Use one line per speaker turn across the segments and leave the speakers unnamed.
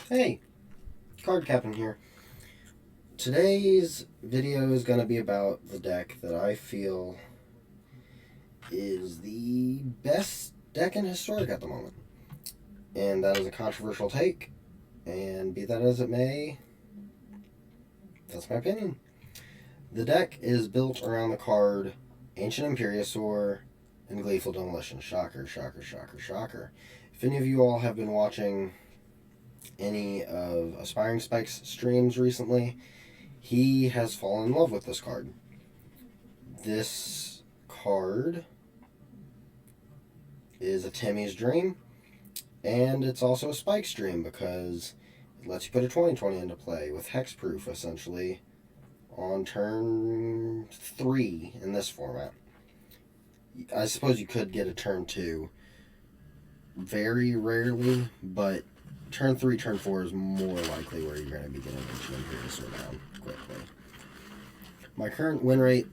Hey, Card Captain here. Today's video is going to be about the deck that I feel is the best deck in Historic at the moment. And that is a controversial take, and be that as it may, that's my opinion. The deck is built around the card Ancient Imperiosaur and Gleeful Demolition. Shocker, shocker, shocker, shocker. If any of you all have been watching any of Aspiring Spike's streams recently, he has fallen in love with this card. This card is a Timmy's Dream, and it's also a Spike's Dream because it lets you put a 20/20 into play with Hexproof, essentially, on turn 3 in this format. I suppose you could get a turn 2 very rarely, but turn 3, turn 4 is more likely where you're going to be getting Ancient Imperiosaur down quickly. My current win rate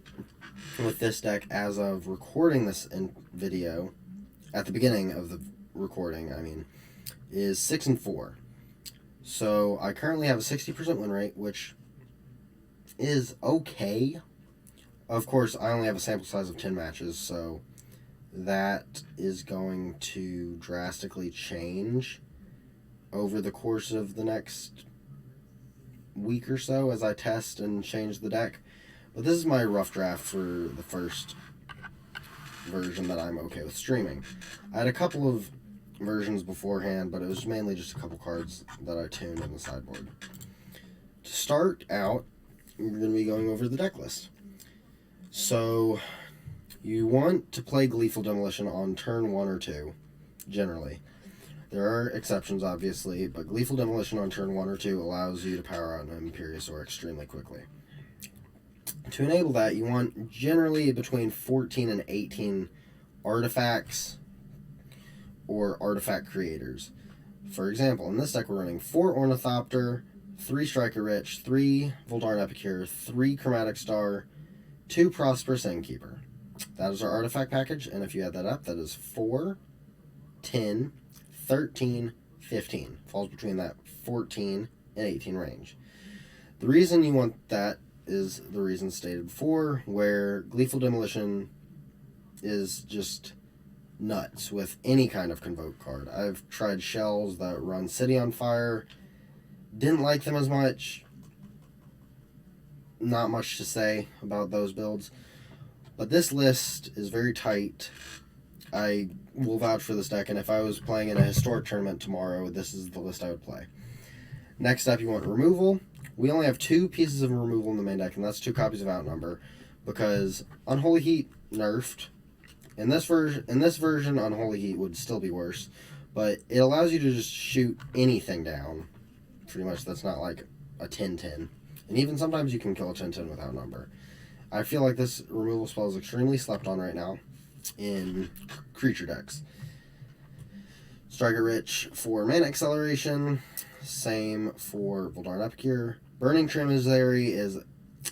with this deck as of recording this video, at the beginning of the recording, is 6-4. So I currently have a 60% win rate, which is okay. Of course, I only have a sample size of 10 matches, so that is going to drastically change over the course of the next week or so as I test and change the deck. But this is my rough draft for the first version that I'm okay with streaming. I had a couple of versions beforehand, but it was mainly just a couple cards that I tuned in the sideboard. To start out, we're going to be going over the deck list. So, you want to play Gleeful Demolition on turn 1 or 2, generally. There are exceptions, obviously, but Gleeful Demolition on turn 1 or 2 allows you to power out an Imperiosaur extremely quickly. To enable that, you want generally between 14 and 18 artifacts or artifact creators. For example, in this deck we're running 4 Ornithopter, 3 Striker Rich, 3 Voldaren Epicure, 3 Chromatic Star, 2 Prosperous Innkeeper. That is our artifact package, and if you add that up, that is 4, 10, 13, 15. Falls between that 14 and 18 range. The reason you want that is the reason stated before, where Gleeful Demolition is just nuts with any kind of Convoke card. I've tried shells that run City on Fire, didn't like them as much. Not much to say about those builds. But this list is very tight. I will vouch for this deck, and if I was playing in a Historic tournament tomorrow, this is the list I would play. Next up, you want removal. We only have 2 pieces of removal in the main deck, and that's 2 copies of Outnumber, because Unholy Heat nerfed. In this version, Unholy Heat would still be worse, but it allows you to just shoot anything down. Pretty much, that's not like a 10-10. And even sometimes you can kill a 10-10 with Outnumber. I feel like this removal spell is extremely slept on right now in creature decks. Striker Rich for mana acceleration. Same for Voldaren Epicure. Burning Tremissary is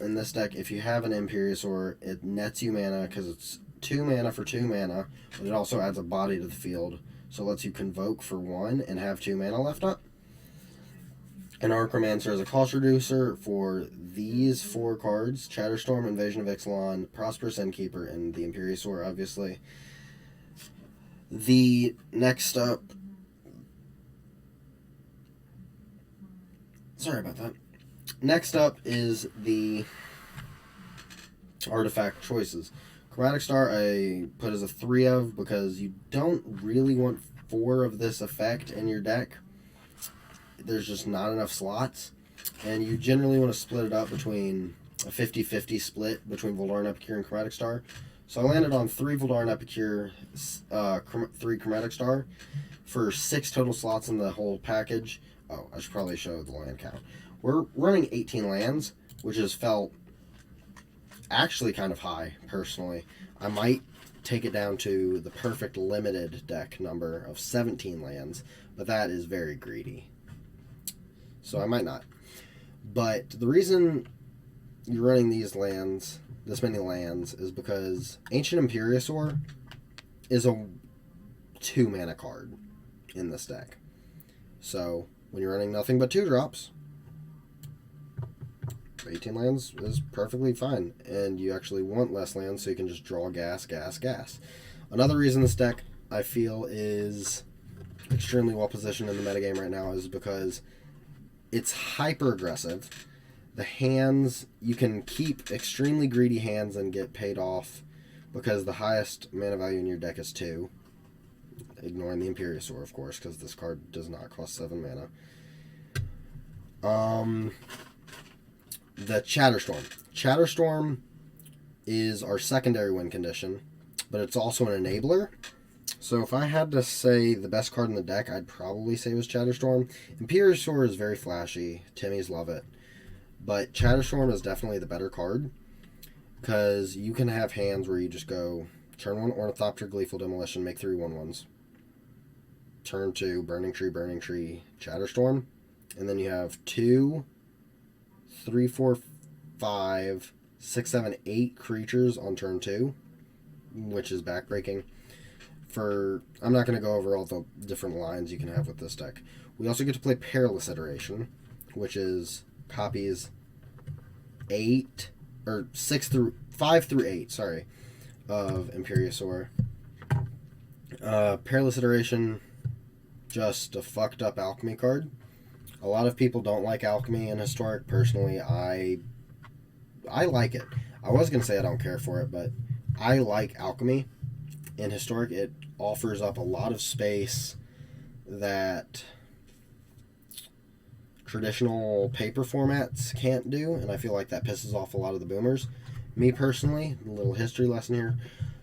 in this deck. If you have an Imperiosaur, it nets you mana because it's 2 mana for 2 mana, but it also adds a body to the field, so it lets you Convoke for 1 and have 2 mana left up. An Archromancer is a cost reducer for these 4 cards: Chatterstorm, Invasion of Ixalan, Prosperous Innkeeper, and the Imperiosaur, obviously. The next up... Sorry about that. Next up is the artifact choices. Chromatic Star I put as a 3 of because you don't really want 4 of this effect in your deck. There's just not enough slots, and you generally want to split it up between a 50-50 split between Voldaren Epicure and Chromatic Star. So I landed on 3 Voldaren Epicure, 3 Chromatic Star for 6 total slots in the whole package. Oh, I should probably show the land count. We're running 18 lands, which has felt actually kind of high, personally. I might take it down to the perfect limited deck number of 17 lands, but that is very greedy. So I might not. But the reason you're running these lands, this many lands, is because Ancient Imperiosaur is a 2 mana card in this deck. So when you're running nothing but 2-drops, 18 lands is perfectly fine, and you actually want less lands so you can just draw gas, gas, gas. Another reason this deck, I feel, is extremely well positioned in the metagame right now is because it's hyper aggressive. The hands, you can keep extremely greedy hands and get paid off because the highest mana value in your deck is 2. Ignoring the Imperiosaur, of course, because this card does not cost 7 mana. The Chatterstorm. Chatterstorm is our secondary win condition, but it's also an enabler. So if I had to say the best card in the deck, I'd probably say it was Chatterstorm. Imperiosaur is very flashy. Timmies love it. But Chatterstorm is definitely the better card because you can have hands where you just go turn 1 Ornithopter, Gleeful Demolition, make 3 1/1s. Turn 2 Burning Tree, Chatterstorm. And then you have 2, 3, 4, 5, 6, 7, 8 creatures on turn 2, which is backbreaking. I'm not going to go over all the different lines you can have with this deck. We also get to play Perilous Iteration, which is copies 5 through 8, sorry, of Imperiosaur. Perilous Iteration, just a fucked up alchemy card. A lot of people don't like alchemy in Historic. Personally, I like it. I was going to say I don't care for it, but I like alchemy. In Historic, it offers up a lot of space that traditional paper formats can't do, and I feel like that pisses off a lot of the boomers. Me personally, a little history lesson here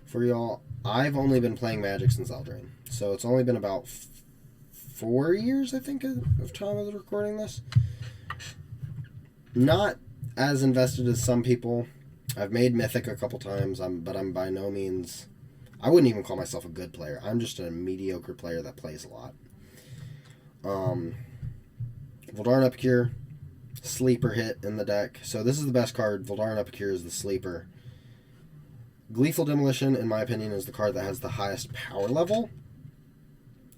for y'all, I've only been playing Magic since Eldraine. So it's only been about 4 years, I think, of time of recording this. Not as invested as some people. I've made Mythic a couple times, but I'm by no means... I wouldn't even call myself a good player. I'm just a mediocre player that plays a lot. Voldaren Epicure, sleeper hit in the deck. So this is the best card. Voldaren Epicure is the sleeper. Gleeful Demolition, in my opinion, is the card that has the highest power level,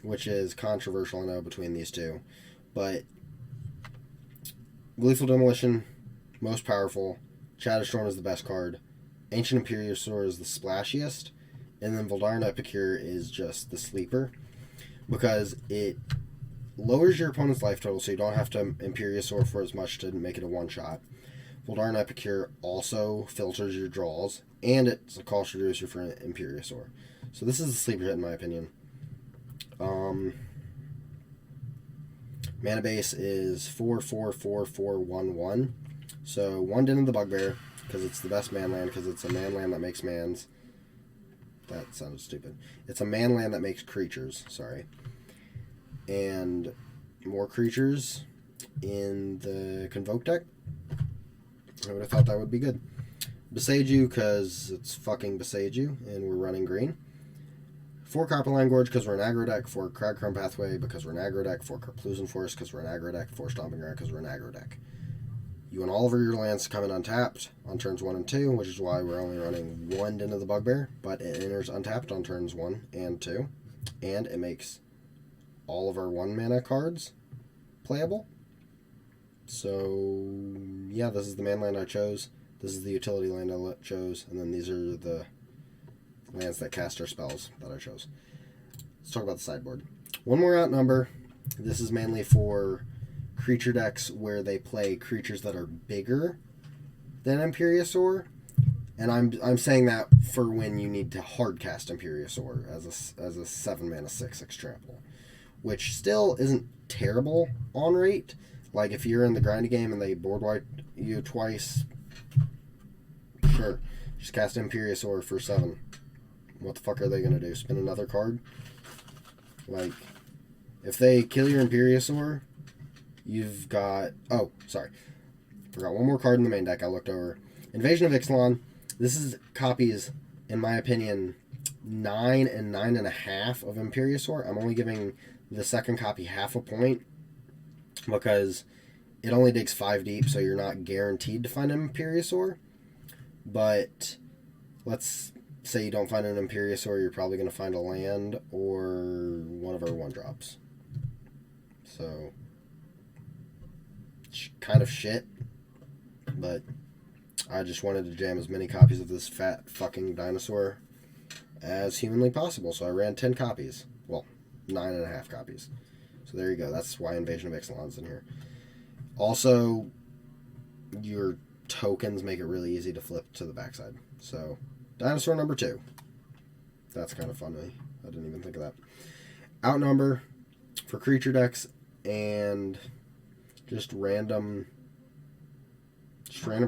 which is controversial, I know, between these two. But Gleeful Demolition, most powerful. Chatterstorm is the best card. Ancient Imperiosaur is the splashiest. And then Voldaren Epicure is just the sleeper, because it lowers your opponent's life total, so you don't have to Imperiosaur for as much to make it a one-shot. Voldaren Epicure also filters your draws, and it's a cost reducer for an Imperiosaur. So this is the sleeper hit in my opinion. Mana base is 4/4/4/4/1/1. So 1 Den of the Bugbear, because it's the best manland, because it's a manland that makes mans. That sounded stupid. It's a manland that makes creatures, sorry. And more creatures in the Convoke deck. I would have thought that would be good. Boseiju, because it's fucking Boseiju, and we're running green. 4 Copperline Gorge, because we're an aggro deck. 4 Cragcrumb Pathway, because we're an aggro deck. 4 Karplusan Forest, because we're an aggro deck. 4 Stomping Ground, because we're an aggro deck. You want all of your lands to come in untapped on turns 1 and 2, which is why we're only running 1 Den of the Bugbear, but it enters untapped on turns 1 and 2, and it makes all of our 1 mana cards playable. So, yeah, this is the man land I chose, this is the utility land I chose, and then these are the lands that cast our spells that I chose. Let's talk about the sideboard. 1 more outnumber. This is mainly for creature decks where they play creatures that are bigger than Imperiosaur, and I'm saying that for when you need to hardcast Imperiosaur as a 7 mana 6 example, which still isn't terrible on rate. Like if you're in the grindy game and they board wipe you twice, sure, just cast Imperiosaur for 7. What the fuck are they gonna do? Spin another card? Like, if they kill your Imperiosaur, you've got... Oh, sorry. Forgot one more card in the main deck I looked over. Invasion of Ixalan. This is copies, in my opinion, 9 and 9.5 of Imperiosaur. I'm only giving the second copy half a point because it only digs 5 deep, so you're not guaranteed to find an Imperiosaur. But let's say you don't find an Imperiosaur, you're probably going to find a land or one of our 1-drops. So... kind of shit, but I just wanted to jam as many copies of this fat fucking dinosaur as humanly possible, so I ran 10 copies. Well, 9.5 copies. So there you go. That's why Invasion of Ixalan's in here. Also, your tokens make it really easy to flip to the backside. So, dinosaur number 2. That's kind of funny. I didn't even think of that. Outnumber for creature decks and just random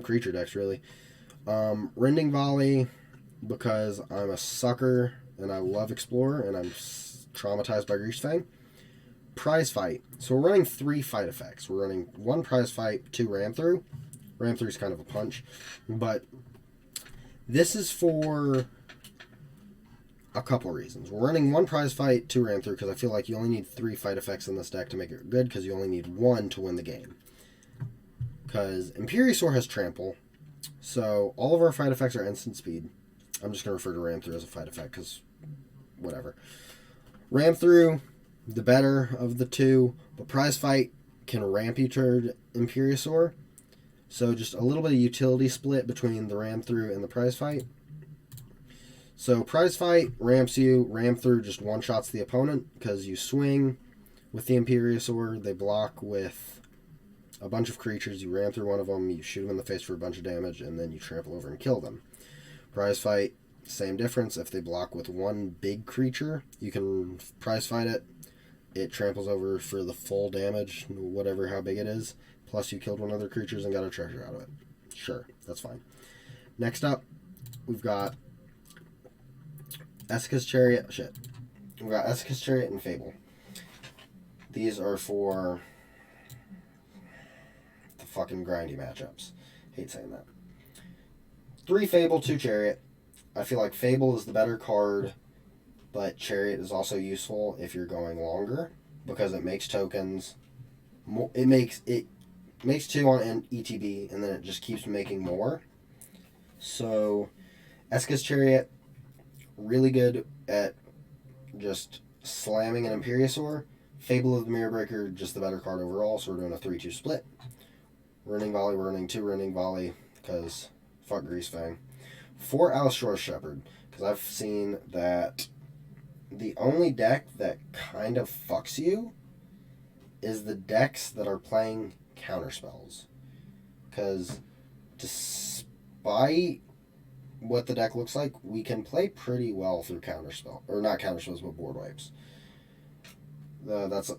creature decks, really. Rending Volley, because I'm a sucker and I love Explorer and I'm traumatized by Greasefang. Prize Fight. So we're running 3 fight effects. We're running 1 Prize Fight, 2 Ram Through. Ram Through is kind of a punch. But this is for a couple reasons. We're running 1 Prize Fight, 2 Ram Through, because I feel like you only need 3 fight effects in this deck to make it good, because you only need 1 to win the game. Because Imperiosaur has Trample, so all of our fight effects are instant speed. I'm just going to refer to Ram Through as a fight effect, because whatever. Ram Through, the better of the 2, but Prize Fight can ramp you toward Imperiosaur, so just a little bit of utility split between the Ram Through and the Prize Fight. So Prize Fight ramps you, Ram Through just one-shots the opponent, because you swing with the Imperiosaur, they block with a bunch of creatures, you ram through one of them, you shoot them in the face for a bunch of damage, and then you trample over and kill them. Prize Fight, same difference. If they block with 1 big creature, you can Prize Fight it. It tramples over for the full damage, whatever how big it is. Plus you killed 1 of their creatures and got a treasure out of it. Sure, that's fine. Next up, we've got Esika's Chariot. Shit. We've got Esika's Chariot and Fable. These are for fucking grindy matchups. Hate saying that. 3 Fable, 2 Chariot. I feel like Fable is the better card, but Chariot is also useful if you're going longer, because it makes tokens. It makes 2 on ETB, and then it just keeps making more. So, Esika's Chariot, really good at just slamming an Imperiosaur. Fable of the Mirror Breaker, just the better card overall, so we're doing a 3-2 split. Running Volley, we're running 2 Running Volley, because fuck Greasefang. 4 Allosaurus Shepherd, because I've seen that the only deck that kind of fucks you is the decks that are playing counterspells. Because despite what the deck looks like, we can play pretty well through counterspell. Or not counterspells, but board wipes. That's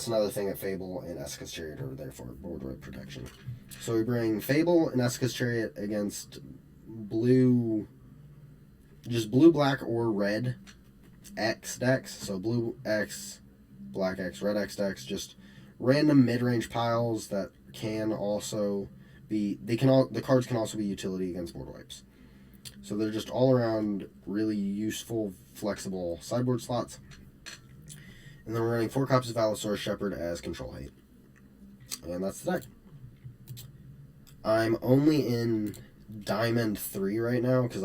another thing that Fable and Esika's Chariot are there for, board wipe protection. So we bring Fable and Esika's Chariot against blue, black, or red X decks. So blue X, black X, red X decks. Just random mid-range piles that can also be, the cards can also be utility against board wipes. So they're just all around really useful, flexible sideboard slots. And then we're running 4 copies of Allosaurus Shepherd as Control Hate. And that's the deck. I'm only in Diamond 3 right now because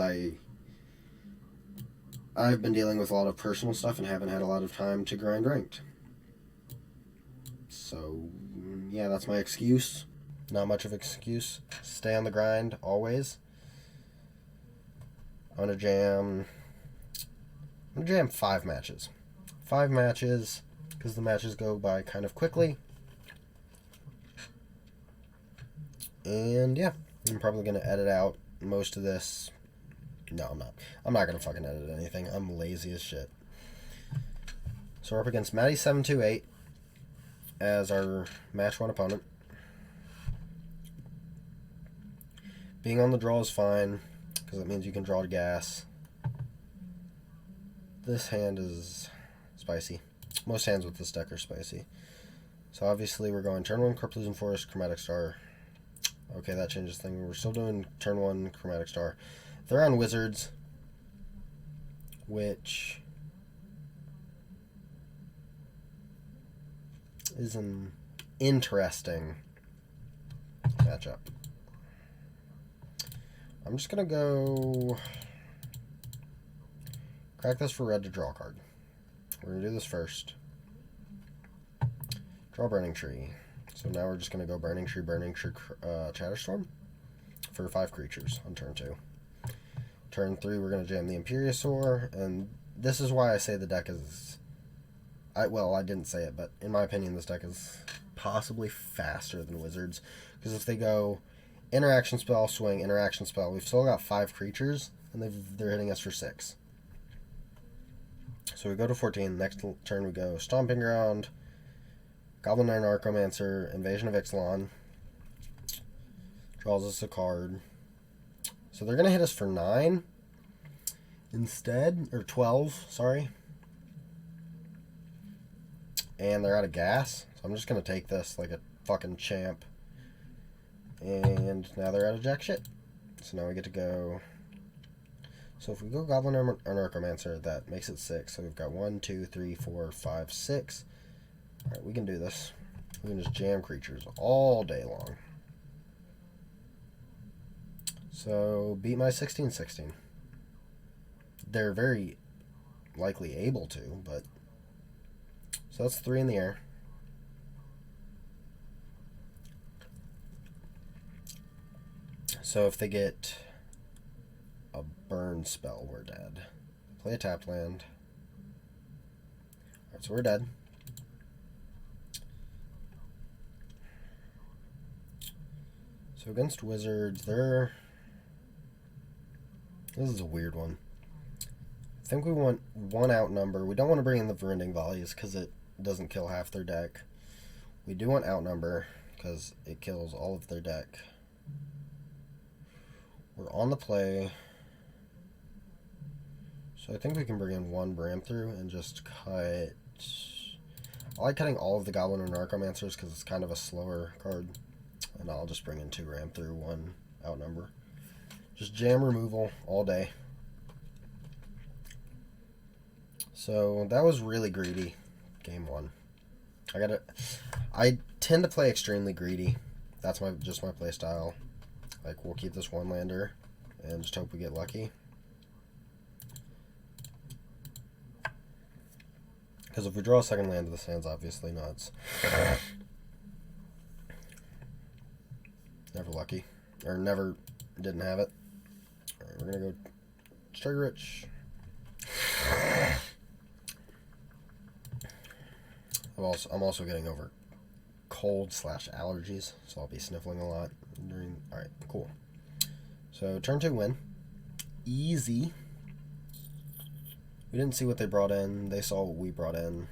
I've been dealing with a lot of personal stuff and haven't had a lot of time to grind ranked. So, yeah, that's my excuse. Not much of an excuse. Stay on the grind, always. I'm going to jam 5 matches. 5 matches, because the matches go by kind of quickly. And yeah, I'm probably going to edit out most of this. No, I'm not. I'm not going to fucking edit anything. I'm lazy as shit. So we're up against Maddie728 as our match 1 opponent. Being on the draw is fine, because it means you can draw to gas. This hand is spicy. Most hands with this deck are spicy. So obviously we're going turn 1 Carplusion Forest, Chromatic Star. Okay, that changes things. We're still doing turn 1 Chromatic Star. They're on Wizards, which is an interesting matchup. I'm just going to go crack this for red to draw a card. We're going to do this first. Draw Burning Tree. So now we're just going to go Burning Tree, Chatterstorm for 5 creatures on turn 2. Turn 3, we're going to jam the Imperiosaur, and this is why I say the deck is... I didn't say it, but in my opinion, this deck is possibly faster than Wizards. Because if they go interaction spell, swing, interaction spell, we've still got 5 creatures, and they're hitting us for 6. So we go to 14. Next turn we go Stomping Ground, Goblin Iron Archomancer, Invasion of Ixalan. Draws us a card. So they're going to hit us for 9 instead, or 12, sorry. And they're out of gas, so I'm just going to take this like a fucking champ. And now they're out of jack shit. So now we get to go... So if we go Goblin Iron Archomancer, that makes it 6. So we've got 1, 2, 3, 4, 5, 6. Alright, we can do this. We can just jam creatures all day long. So, beat my 16/16. They're very likely able to, but... So that's 3 in the air. So if they get a burn spell, we're dead. Play a tapped land. Alright, so we're dead. So against Wizards, they're... This is a weird one. I think we want 1 outnumber. We don't want to bring in the Verending Volleys because it doesn't kill half their deck. We do want outnumber because it kills all of their deck. We're on the play. So I think we can bring in 1 Bram through and just cut... I like cutting all of the Goblin and Narcomancers because it's kind of a slower card. And I'll just bring in 2 Ram through, 1 outnumber. Just jam removal all day. So that was really greedy, game 1. I tend to play extremely greedy. That's just my play style. Like, we'll keep this 1 lander and just hope we get lucky. Because if we draw a second land, this hand's obviously nuts. Never lucky. Or never didn't have it. Alright, we're going to go Trigger Rich. I'm also getting over cold/allergies, so I'll be sniffling a lot during... Alright, cool. So, turn 2 win. Easy. We didn't see what they brought in. They saw what we brought in.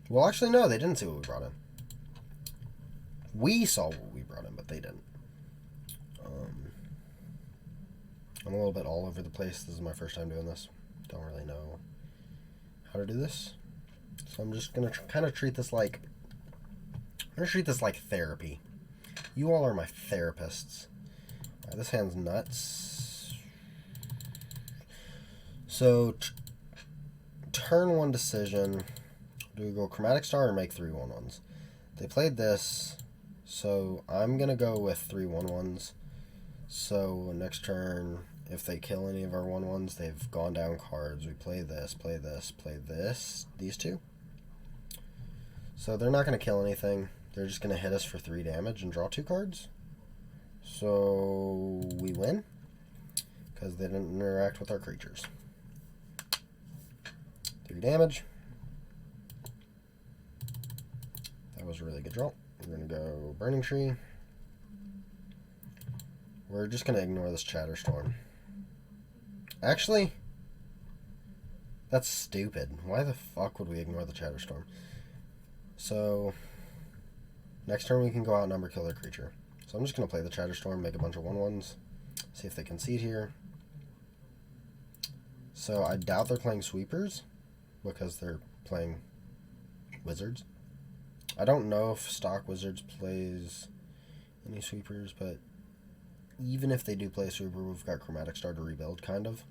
Well, actually, no, they didn't see what we brought in. We saw what we brought in, but they didn't. I'm a little bit all over the place. This is my first time doing this. Don't really know how to do this. So I'm just going to kind of treat this like... I'm going to treat this like therapy. You all are my therapists. Right, this hand's nuts. So, turn 1 decision. Do we go Chromatic Star or make 3 1/1s? They played this, so I'm going to go with 3 1/1s. So, next turn, if they kill any of our 1/1s, they've gone down cards. We play this, play this, play this. These 2. So, they're not going to kill anything. They're just going to hit us for 3 damage and draw 2 cards. So, we win. Because they didn't interact with our creatures. 3 damage. That was a really good draw. We're going to go Burning Tree. We're just going to ignore this Chatterstorm. Actually, that's stupid. Why the fuck would we ignore the Chatterstorm? So, next turn we can go outnumber, kill their creature. So I'm just going to play the Chatterstorm, make a bunch of 1/1s, see if they concede here. So I doubt they're playing Sweepers, because they're playing Wizards. I don't know if stock Wizards plays any Sweepers, but even if they do play a Sweeper, we've got Chromatic Star to rebuild, kind of.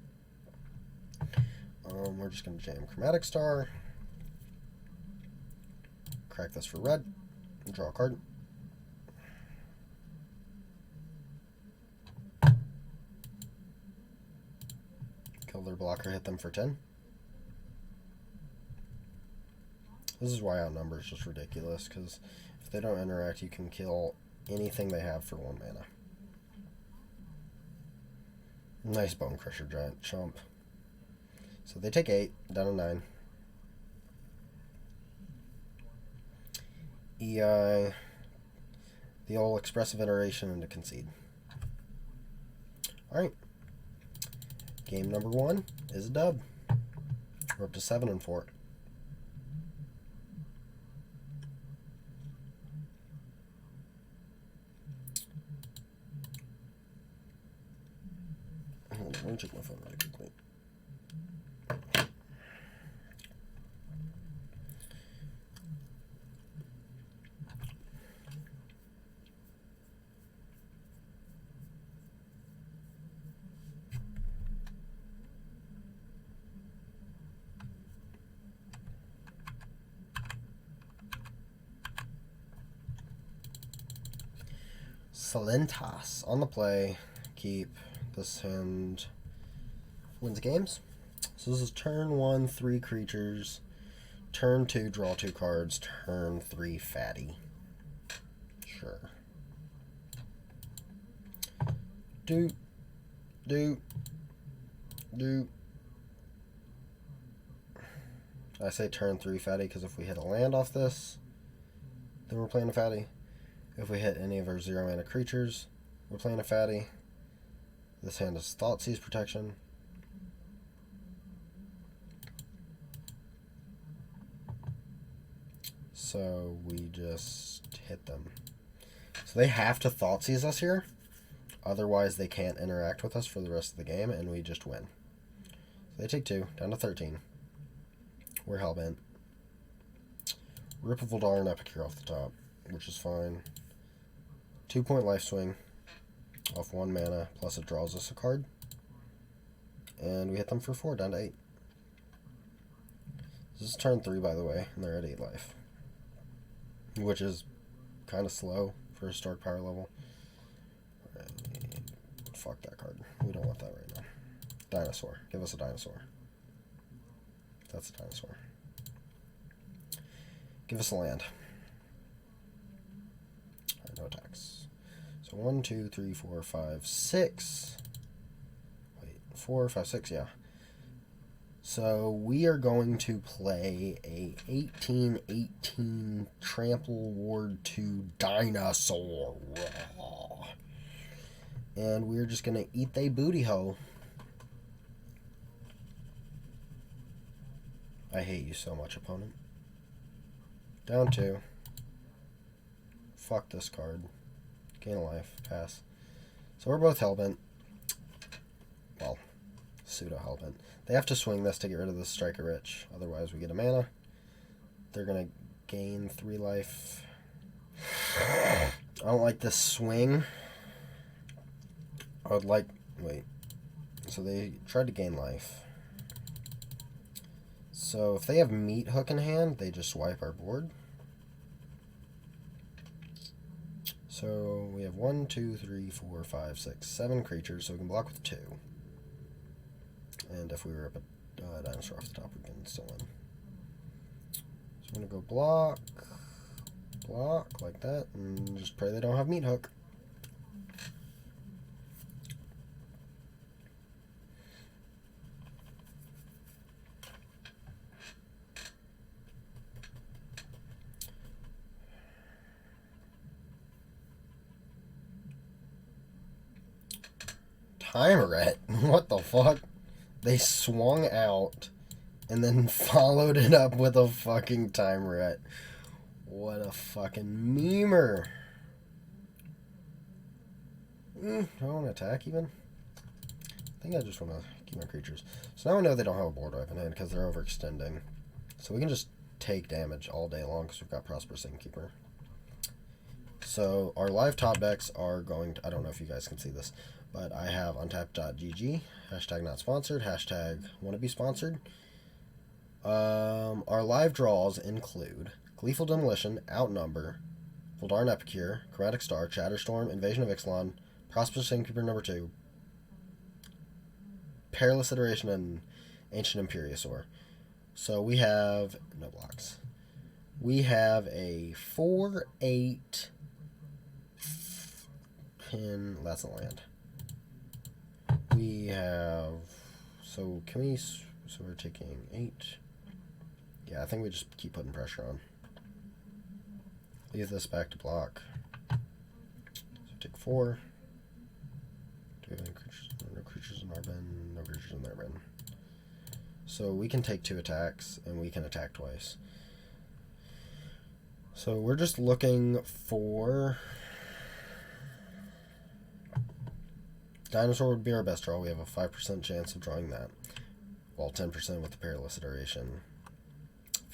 We're just going to jam Chromatic Star. Crack this for red. Draw a card. Kill their blocker, hit them for 10. This is why Outnumber is just ridiculous, because if they don't interact, you can kill anything they have for 1 mana. Nice Bone Crusher Giant chump. So they take 8, down to 9. EI, the old expressive iteration into concede. Alright. Game number 1 is a dub. We're up to 7-4. Hold on, let me check my phone really quickly. Salentas on the play. Keep. This hand wins games. So this is turn 1, 3 creatures. Turn 2, draw 2 cards. Turn 3, fatty. Sure. Do. I say turn 3 fatty because if we hit a land off this, then we're playing a fatty. If we hit any of our 0 mana creatures, we're playing a fatty. This hand is Thoughtseize protection. So we just hit them. So they have to Thoughtseize us here. Otherwise they can't interact with us for the rest of the game and we just win. So they take 2, down to 13. We're hellbent. Rip of Voldar and Epicure off the top, which is fine. 2-point life swing off 1 mana, plus it draws us a card. And we hit them for 4, down to 8. This is turn 3, by the way, and they're at 8 life. Which is kind of slow for historic power level. Right. Fuck that card. We don't want that right now. Dinosaur. Give us a dinosaur. That's a dinosaur. Give us a land. Right, no attacks. So 1, 2, 3, 4, 5, 6. Wait, 4, 5, 6, yeah. So we are going to play a 18/18 Trample Ward 2 Dinosaur. And we're just going to eat they booty hole. I hate you so much, opponent. Down 2. Fuck this card. Gain a life. Pass. So we're both hellbent. Well, pseudo hellbent. They have to swing this to get rid of the Striker Rich. Otherwise we get a mana. They're going to gain 3 life. I don't like this swing. I would like... Wait. So they tried to gain life. So if they have Meat Hook in hand, they just swipe our board. So we have 1, 2, 3, 4, 5, 6, 7 creatures, so we can block with 2. And if we rip a dinosaur off the top, we can still win. So I'm going to go block, like that, and just pray they don't have Meat Hook. Timerat? What the fuck? They swung out and then followed it up with a fucking Timerat. What a fucking memer. Do I want to attack even? I think I just want to keep my creatures. So now we know they don't have a board wipe in hand because they're overextending. So we can just take damage all day long because we've got Prosperous Innkeeper. So our live top decks are going to, I don't know if you guys can see this, but I have untapped.gg, hashtag not sponsored, hashtag wanna be sponsored. Our live draws include Gleeful Demolition, Outnumber, Voldar Epicure, Chromatic Star, Chatterstorm, Invasion of Ixalan, Prosperous Innkeeper number 2, Perilous Iteration, and Ancient Imperiosaur. So we have no blocks. We have a 4, 8, 10. That's a land. We have. So can we? So we're taking 8. Yeah, I think we just keep putting pressure on. Leave this back to block. So take 4. Do we have any creatures? No creatures in our bin. No creatures in their bin. So we can take 2 attacks, and we can attack twice. So we're just looking for... Dinosaur would be our best draw. We have a 5% chance of drawing that. Well, 10% with the Perilous Iteration.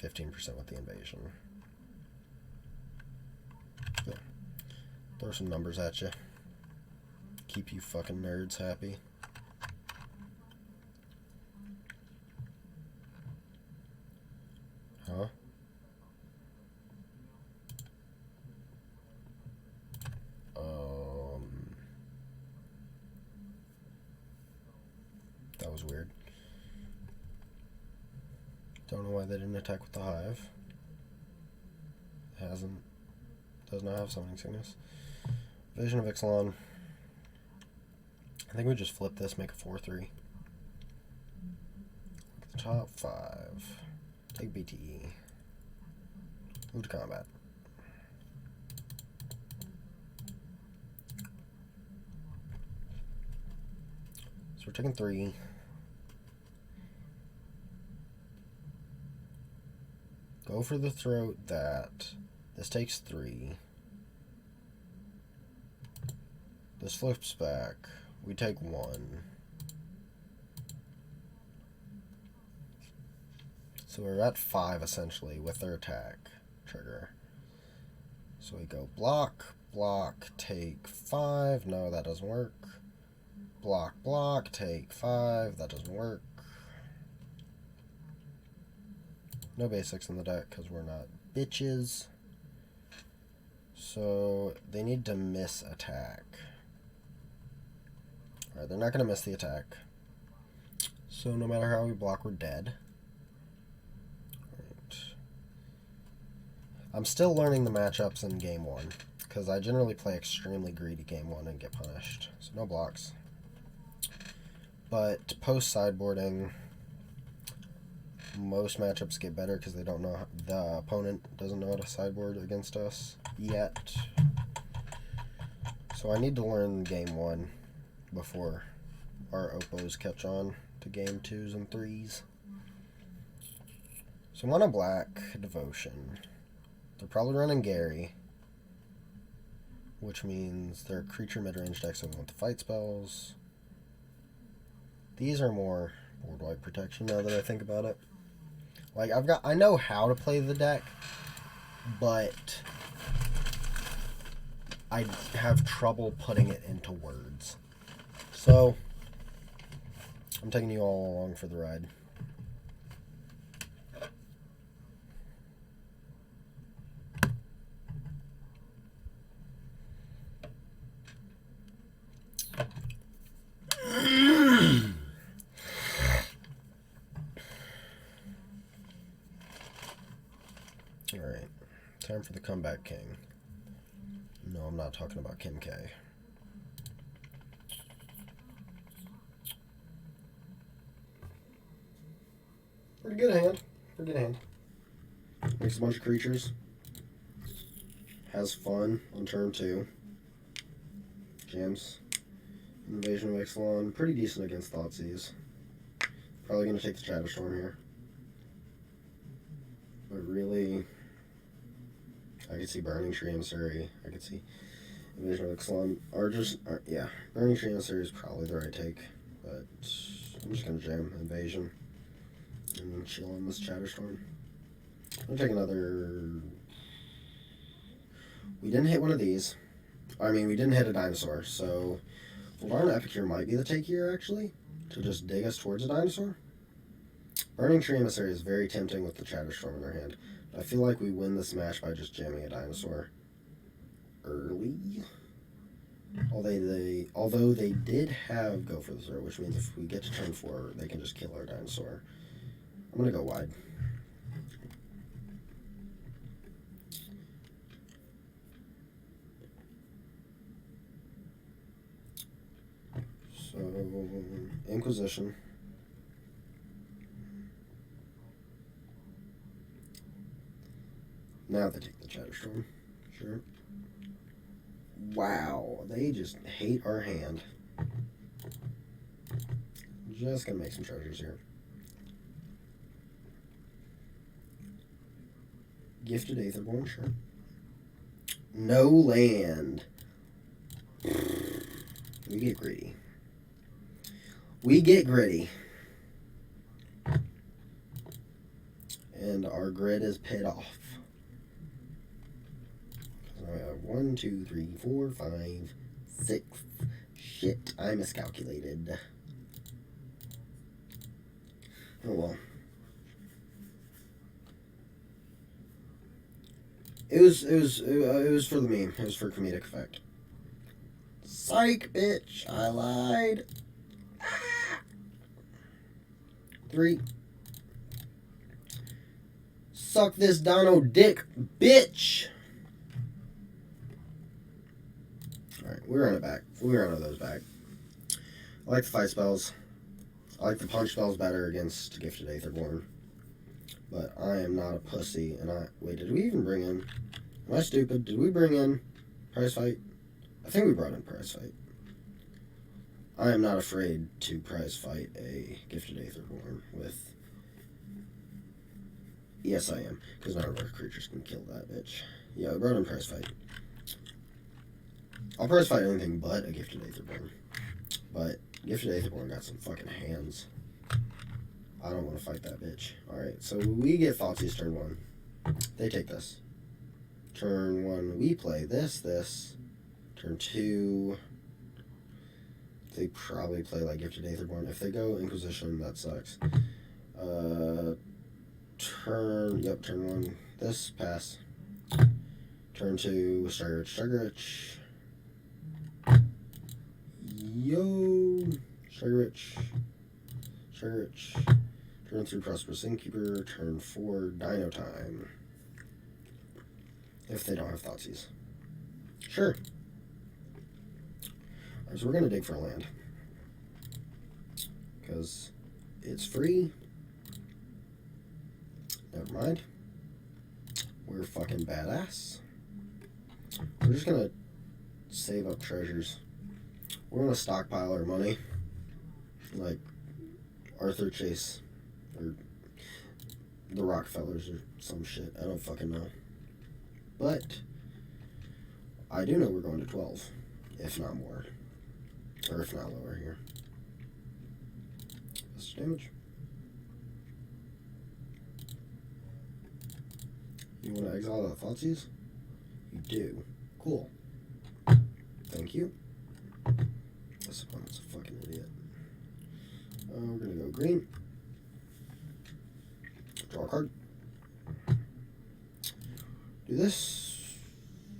15% with the Invasion. Yeah. Throw some numbers at you. Keep you fucking nerds happy. Huh? That was weird. Don't know why they didn't attack with the Hive. Does not have Summoning Sickness. Vision of Ixalan. I think we just flip this, make a 4-3. Look at the top 5. Take BTE. Move to combat. So we're taking 3. Go for the throat that. This takes 3. This flips back. We take 1. So we're at 5 essentially with their attack trigger. So we go block, block, take 5. No, that doesn't work. Block, block, take 5. That doesn't work. No basics in the deck because we're not bitches. So they need to miss attack. Alright, they're not going to miss the attack. So no matter how we block, we're dead. Right. I'm still learning the matchups in game 1. Because I generally play extremely greedy game 1 and get punished. So no blocks. But post-sideboarding, most matchups get better because they don't know, the opponent doesn't know how to sideboard against us yet. So I need to learn game 1 before our oppos catch on to game 2s and 3s. So mono black, Devotion. They're probably running Gary, which means they're creature mid-range deck, so we want the fight spells. These are more board-wide protection now that I think about it. Like, I know how to play the deck, but I have trouble putting it into words. So, I'm taking you all along for the ride. Alright, time for the Comeback King. No, I'm not talking about Kim K. Pretty good hand. Pretty good hand. Makes a bunch of creatures. Has fun on turn 2. Jams. Invasion of Ixalan. Pretty decent against Thoughtseize. Probably going to take the Shadowstorm here. But really, I could see Burning Tree Emissary. I could see Invasion of Ixalan. Yeah, Burning Tree Emissary is probably the right take. But I'm just going to jam Invasion and chill on this Shadowstorm. I'm going to take another... We didn't hit one of these. I mean, we didn't hit a dinosaur, so Voldaren Epic here might be the take here, actually, to just dig us towards a dinosaur. Burning Tree Emissary is very tempting with the Shadowstorm in their hand. I feel like we win this match by just jamming a dinosaur early. Although they did have Go for the Throw, which means if we get to turn 4, they can just kill our dinosaur. I'm going to go wide. Inquisition. Now they take the Chatterstorm. Sure. Wow, they just hate our hand. Just gonna make some treasures here. Gifted Aetherborn, sure. No land. We get greedy. We get gritty. And our grid is paid off. So I have 1, 2, 3, 4, 5, 6. Shit, I miscalculated. Oh well. It was for the meme. It was for comedic effect. Psych, bitch! I lied. 3. Suck this Dino dick, bitch! Alright, we run it back. We run those back. I like the fight spells. I like the punch spells better against Gifted Aetherborn. But I am not a pussy, and wait, did we even bring in... Am I stupid? Did we bring in Prize Fight? I think we brought in Prize Fight. I am not afraid to prize fight a Gifted Aetherborn with... Yes, I am, because none of our creatures can kill that bitch. Yeah, we brought in prize fight. I'll prize fight anything but a Gifted Aetherborn. But Gifted Aetherborn got some fucking hands. I don't want to fight that bitch. Alright, so we get Thoughtseize turn 1. They take this. Turn 1, we play this. Turn 2... They probably play like Gifted Aetherborn. If they go Inquisition, that sucks. Turn 1. This, pass. Turn 2, Stargrich. Yo! Stargrich. Turn 3, Prosperous Innkeeper. Turn 4, Dino time. If they don't have Thoughtseize. Sure. Alright, so we're going to dig for a land. Because it's free. Never mind. We're fucking badass. We're just going to save up treasures. We're going to stockpile our money. Like Arthur Chase. Or the Rockefellers or some shit. I don't fucking know. But I do know we're going to 12. If not more. Or if not lower here. That's damage. You want to exile that Thoughtseize? You do. Cool. Thank you. This opponent's a fucking idiot. We're going to go green. Draw a card. Do this.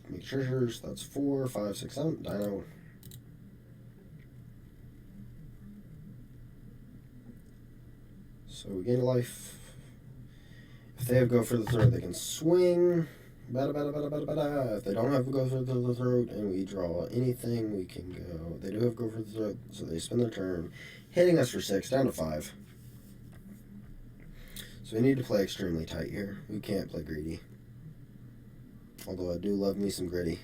Make treasures. That's 4, 5, 6, 7. Dino. So we gain a life. If they have Go for the Throat, they can swing. If they don't have Go for the Throat and we draw anything, we can go. They do have Go for the Throat, so they spend their turn, hitting us for 6, down to 5. So we need to play extremely tight here. We can't play greedy. Although I do love me some gritty.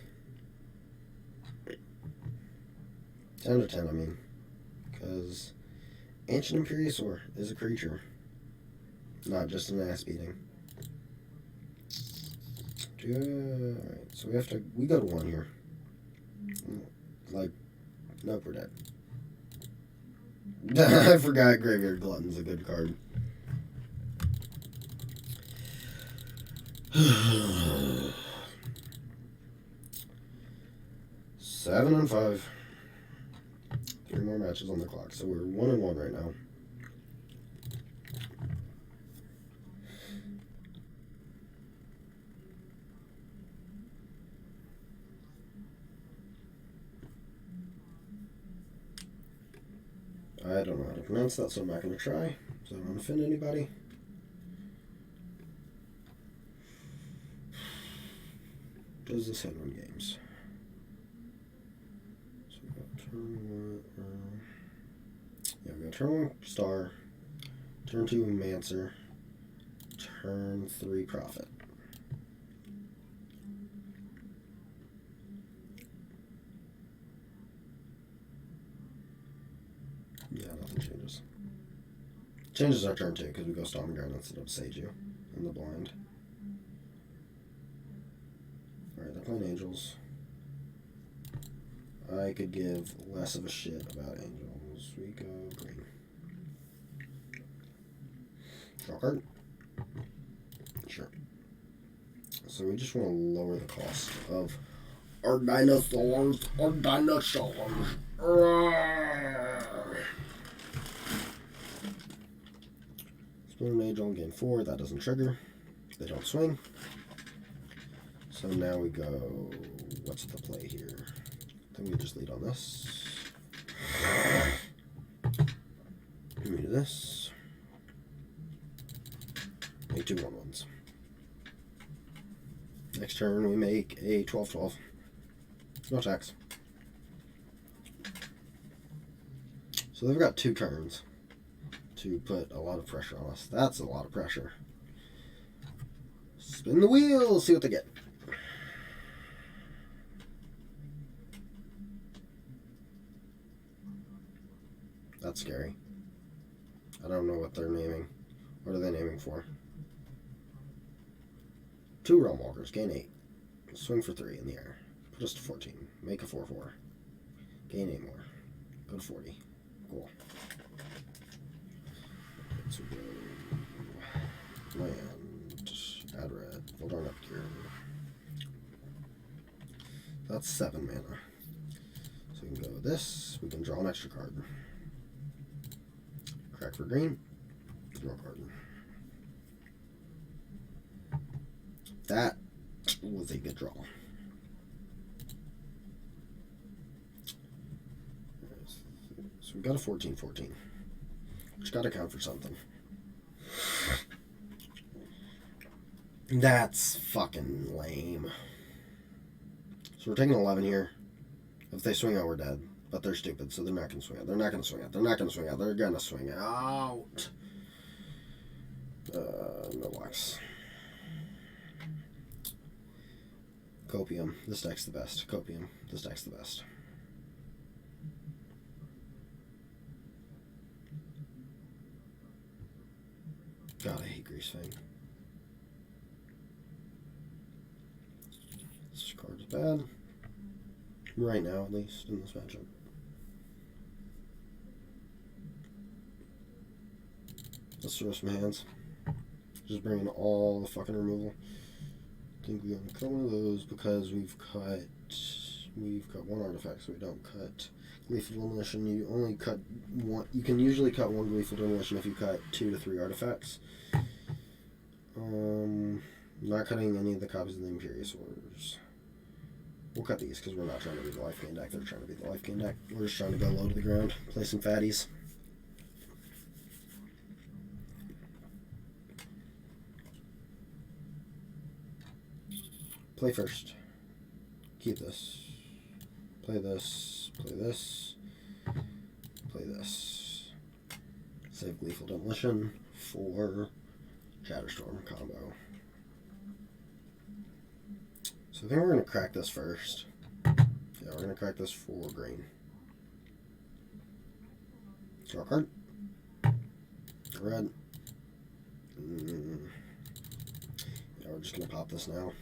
10 to 10, I mean. Because Ancient Imperiosaur is a creature. Not just an ass beating. Alright, so we go to 1 here. Like, nope, we're dead. I forgot Graveyard Glutton's a good card. Seven and 5. 3 more matches on the clock, so we're 1-1 right now. I don't know how to pronounce that, so I'm not going to try, so I don't offend anybody. Does this hit on games? So we got turn 1. turn 1 Star, turn 2 Mancer, turn 3 Prophet. Yeah, nothing changes. Changes our turn 2 because we go Storm Guard instead of Seiju in the blind. Alright, they're playing Angels. I could give less of a shit about Angels. We go green. Draw card? Sure. So we just want to lower the cost of our dinosaurs. Our dinosaurs. Spin an Angel on game 4. That doesn't trigger. They don't swing. So now we go. What's the play here? I think we just lead on this. We do this. Make 2 1/1s. Next turn we make a 12/12. No attacks. So they've got 2 turns to put a lot of pressure on us. That's a lot of pressure. Spin the wheel, see what they get. That's scary. I don't know what they're naming. What are they naming for? 2 Realm Walkers, gain 8. Swing for 3 in the air. Put us to 14. Make a 4/4. Gain 8 more. Go to 40. Cool. So we go land, add red, hold on up here. That's 7 mana. So we can go with this. We can draw an extra card. Crack for green. Draw a card. That was a good draw. So we got a 14/14. Which got to count for something. That's fucking lame. So we're taking 11 here. If they swing out, we're dead. But they're stupid, so they're not going to swing out. They're not going to swing out. They're not going to swing out. They're going to swing out. No blocks. Copium. This deck's the best. Copium. This deck's the best. God, I hate Grease Fang. This card is bad. Right now, at least, in this matchup. Let's throw some hands. Just bring in all the fucking removal. I think we're going to cut one of those because we've cut 1 artifact, so we don't cut Gleeful Demolition. You only cut 1. You can usually cut 1 Gleeful Demolition if you cut 2 to 3 artifacts. Not cutting any of the copies of the Imperious Orders. We'll cut these because we're not trying to be the life gain deck. They're trying to be the life gain deck. We're just trying to go low to the ground, play some fatties. Play first. Keep this. Play this. Play this. Play this. Save Gleeful Demolition for Shatterstorm combo. So I think we're going to crack this first. Yeah, we're going to crack this for green. Draw a card. Red. Yeah, we're just going to pop this now.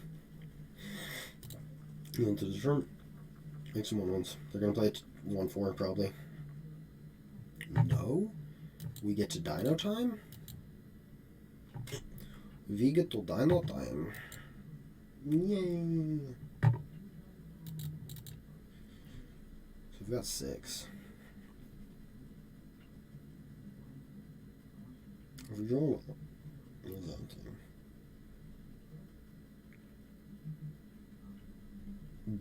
Go into the turn. Make some 1/1s. They're going to play 1/4 probably. No. We get to Dino time? We get to Dino time. Yay. So we've got 6. If we draw what is that thing?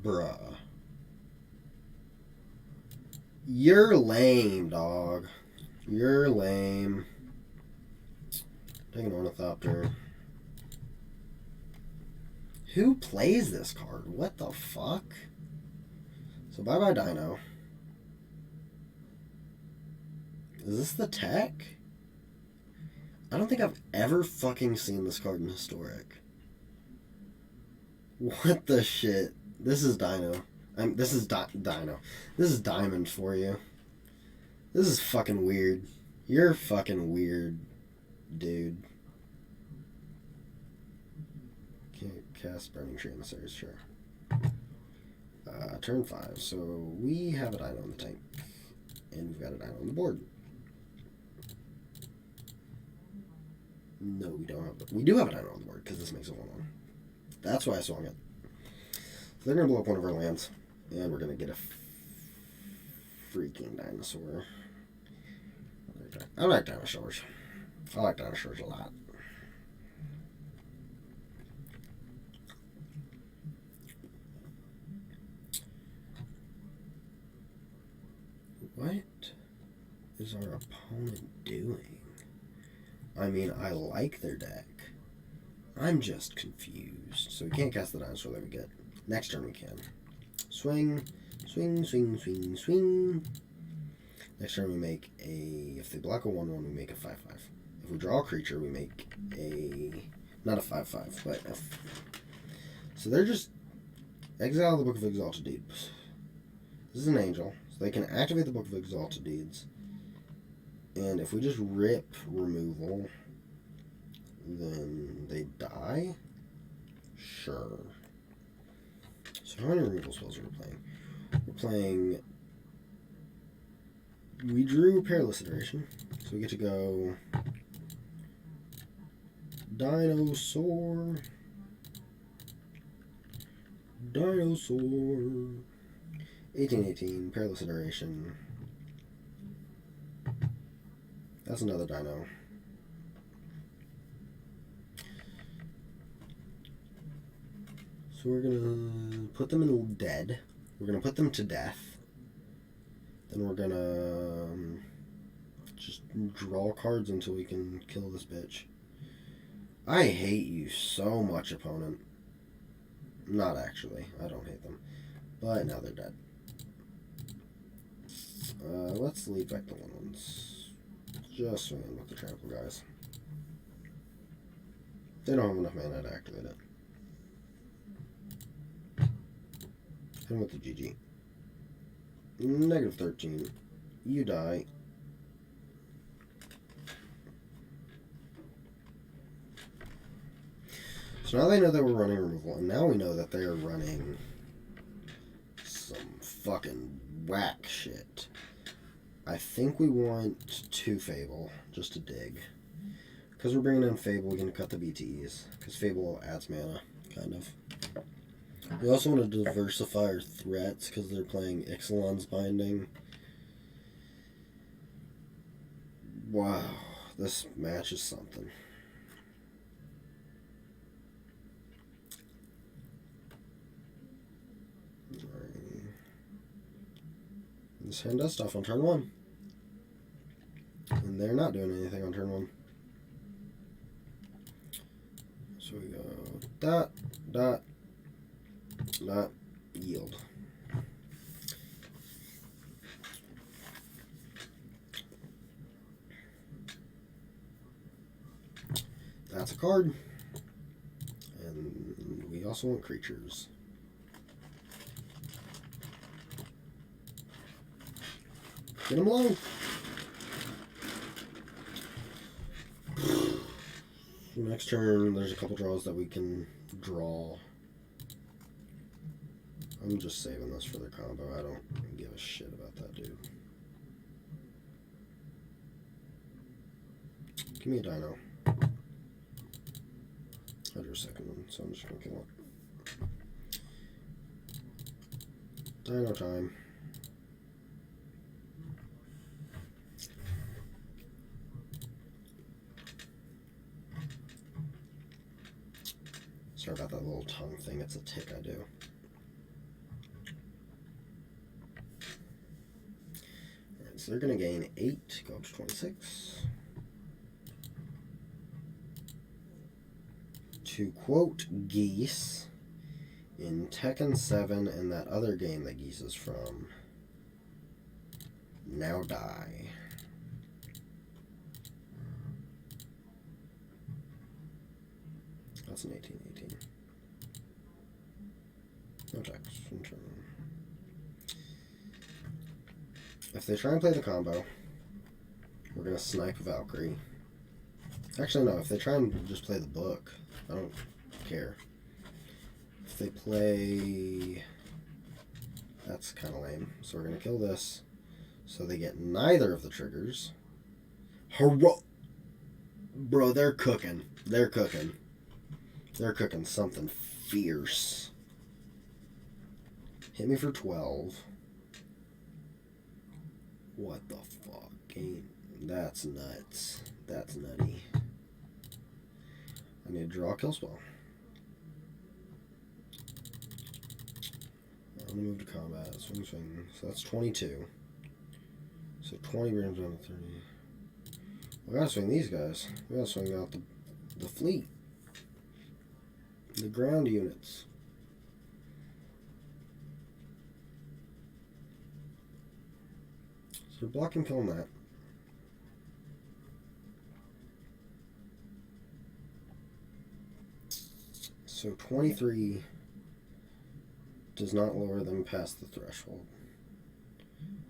Bruh. You're lame, dog. You're lame. Take an Ornithopter. Who plays this card? What the fuck? So bye-bye Dino. Is this the tech? I don't think I've ever fucking seen this card in Historic. What the shit? This is Dino. This is Dino. This is Diamond for you. This is fucking weird. You're fucking weird, dude. Can't cast Burning Tree Emissaries, sure. Turn 5. So we have a Dino in the tank. And we've got a Dino on the board. No, we don't have. We do have a Dino on the board because this makes a 1-1. That's why I swung it. So they're gonna blow up one of our lands, and we're gonna get a freaking dinosaur. I like dinosaurs. I like dinosaurs a lot. What is our opponent doing? I mean, I like their deck. I'm just confused. So we can't cast the dinosaur that we get. Next turn we can. Swing, swing, swing, swing, swing. Next turn we make a... If they block a 1-1, we make a 5-5. If we draw a creature, we make a... Not a 5-5, but a... So they're just... Exile the Book of Exalted Deeds. This is an angel. So they can activate the Book of Exalted Deeds. And if we just rip removal, then they die? Sure. So how many removal spells are we playing? We're playing... We drew Perilous Iteration, so we get to go... Dinosaur... Dinosaur... 1818, Perilous Iteration... That's another Dino. So we're gonna put them in dead. We're gonna put them to death. Then we're gonna just draw cards until we can kill this bitch. I hate you so much, opponent. Not actually. I don't hate them. But now they're dead. Let's leave back the 1-1s. Just swing in with the trample guys. They don't have enough mana to activate it. Hit him with the GG. Negative 13. You die. So now they know that we're running removal, and now we know that they are running some fucking whack shit. I think we want 2 Fable, just to dig. Because we're bringing in Fable, we can cut the BTEs. Because Fable adds mana, kind of. We also want to diversify our threats, because they're playing Ixalan's Binding. Wow, this match is something. Alright. This hand does stuff on turn 1. And they're not doing anything on turn 1. So we go dot, dot, dot, yield. That's a card. And we also want creatures. Get them alone. Next turn, there's a couple draws that we can draw. I'm just saving this for the combo. I don't give a shit about that dude. Give me a Dino. I drew a second one, so I'm just gonna kill it. Dino time. Sorry about that little tongue thing. It's a tick I do. Alright, so they're going to gain 8, go up to 26. To quote Geese in Tekken 7 and that other game that Geese is from, now die. That's an 18/18. No text. If they try and play the combo, we're going to snipe Valkyrie. Actually, no. If they try and just play the book, I don't care. If they play... That's kind of lame. So we're going to kill this. So they get neither of the triggers. Bro, they're cooking. They're cooking. They're cooking something fierce. Hit me for 12. What the fuck? That's nuts. That's nutty. I need to draw a kill spell. I'm going to move to combat. Swing. So that's 22. So 20 brings down to 30. We gotta swing these guys. We gotta swing out the fleet. The ground units. So block and kill that. So 23 does not lower them past the threshold.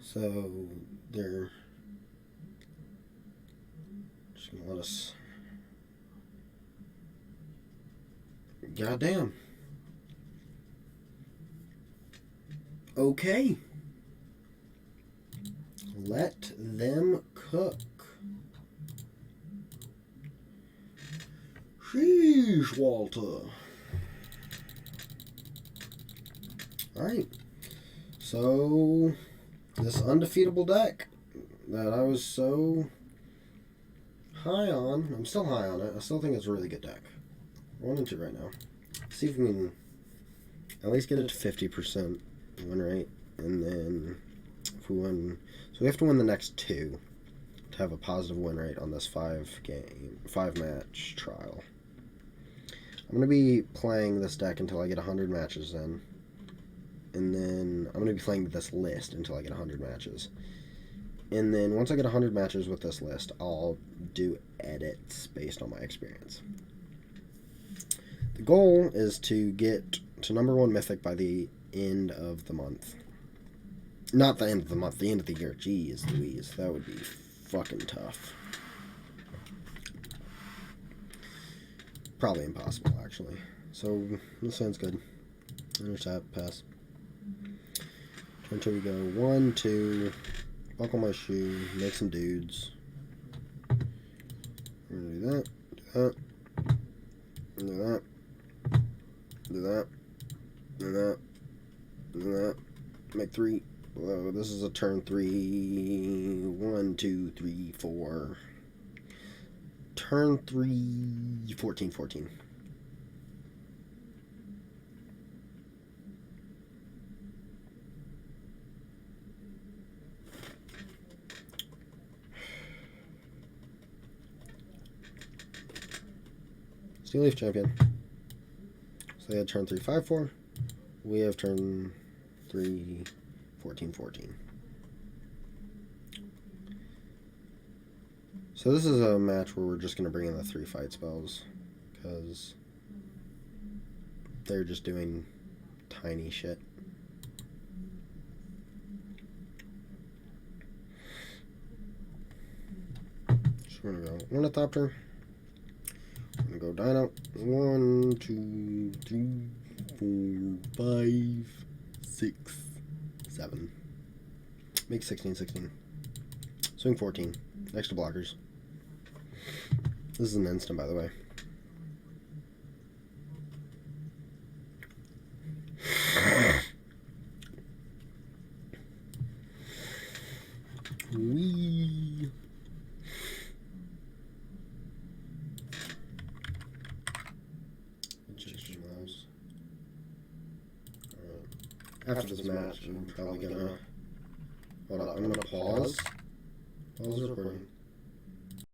So they're just gonna let us. Goddamn. Okay. Let them cook. Sheesh, Walter. Alright. So, this undefeatable deck that I was so high on, I'm still high on it. I still think it's a really good deck. 1 and 2 right now. See if we can at least get it to 50% win rate. And then if we win, so we have to win the next 2 to have a positive win rate on this 5-match trial. I'm going to be playing this deck until I get 100 matches in. And then I'm going to be playing this list until I get 100 matches. And then once I get 100 matches with this list, I'll do edits based on my experience. The goal is to get to #1 Mythic by the end of the month. Not the end of the month, the end of the year. Jeez Louise, that would be fucking tough. Probably impossible, actually. So, this sounds good. Intercept, pass. Turn 2 we go. 1, 2, buckle my shoe, make some dudes. We're gonna do that, do that, do that, do that, do that, do that. Make 3. Whoa, this is a turn 3. 1, 2, 3, 4. Turn 3, 14, 14. Steel Leaf Champion. So they had turn 3, 5, 4. We have turn 3, 14, 14. So this is a match where we're just going to bring in the 3 fight spells, because they're just doing tiny shit. So we're going to go Ornithopter. I'm going to go Dino. 1, 2, 3, 4, 5, 6, 7. Make 16, 16. Swing 14. Next to blockers. This is an instant, by the way. Wee. After this match, I'm probably gonna... Hold on, I'm gonna pause. Pause the recording.